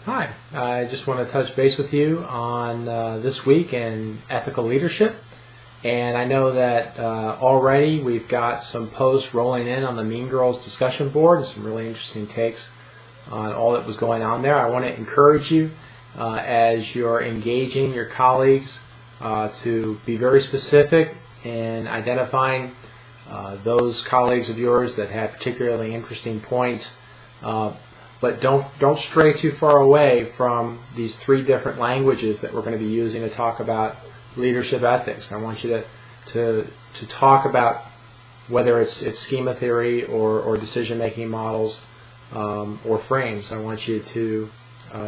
Hi, I just want to touch base with you on this week in ethical leadership. And I know that already we've got some posts rolling in on the Mean Girls discussion board and some really interesting takes on all that was going on there. I want to encourage you as you're engaging your colleagues to be very specific in identifying those colleagues of yours that had particularly interesting points. But don't stray too far away from these three different languages that we're going to be using to talk about leadership ethics. I want you to talk about whether it's schema theory or decision-making models or frames. I want you to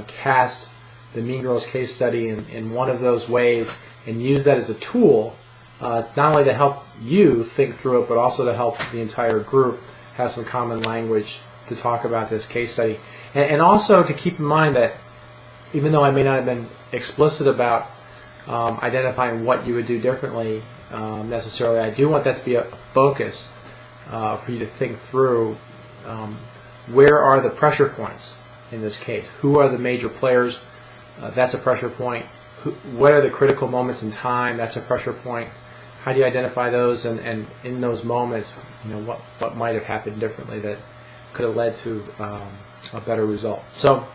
cast the Mean Girls case study in one of those ways and use that as a tool, not only to help you think through it, but also to help the entire group have some common language to talk about this case study. And also to keep in mind that even though I may not have been explicit about identifying what you would do differently necessarily, I do want that to be a focus for you to think through where are the pressure points in this case. Who are the major players? That's a pressure point. What are the critical moments in time? That's a pressure point. How do you identify those? And in those moments, what might have happened differently that could have led to a better result. So,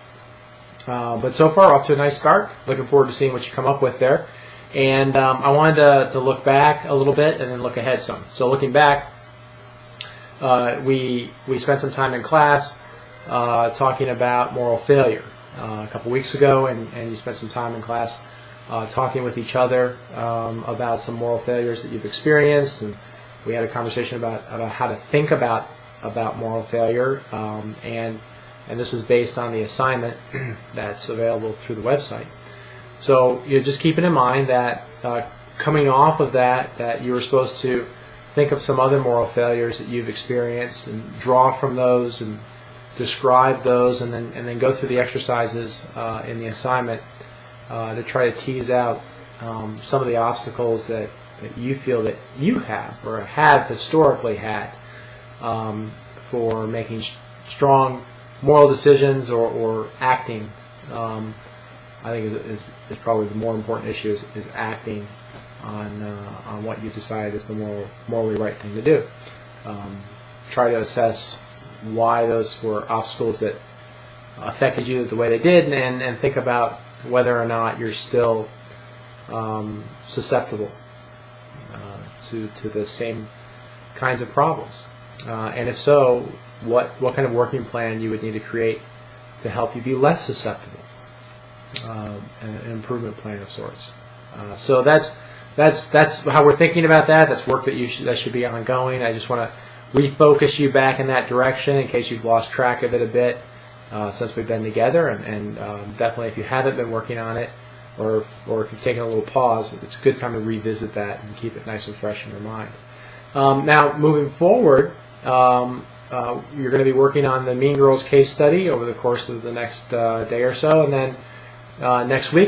but so far off to a nice start. Looking forward to seeing what you come up with there. And I wanted to look back a little bit and then look ahead some. So looking back, we spent some time in class talking about moral failure a couple weeks ago, and you spent some time in class talking with each other about some moral failures that you've experienced, and we had a conversation about how to think about moral failure, and this was based on the assignment that's available through the website. So you're just keeping in mind that coming off of that you were supposed to think of some other moral failures that you've experienced and draw from those and describe those, and then go through the exercises in the assignment to try to tease out some of the obstacles that you feel that you have or have historically had for making strong moral decisions or acting. I think is probably the more important issue is acting on what you decide is the morally right thing to do. Try to assess why those were obstacles that affected you the way they did, and think about whether or not you're still susceptible to the same kinds of problems. And if so, what kind of working plan you would need to create to help you be less susceptible, an improvement plan of sorts. So that's how we're thinking about that. That's work that should be ongoing. I just want to refocus you back in that direction in case you've lost track of it a bit since we've been together, and definitely if you haven't been working on it, or if you've taken a little pause, it's a good time to revisit that and keep it nice and fresh in your mind. Now, moving forward, you're going to be working on the Mean Girls case study over the course of the next day or so, and then next week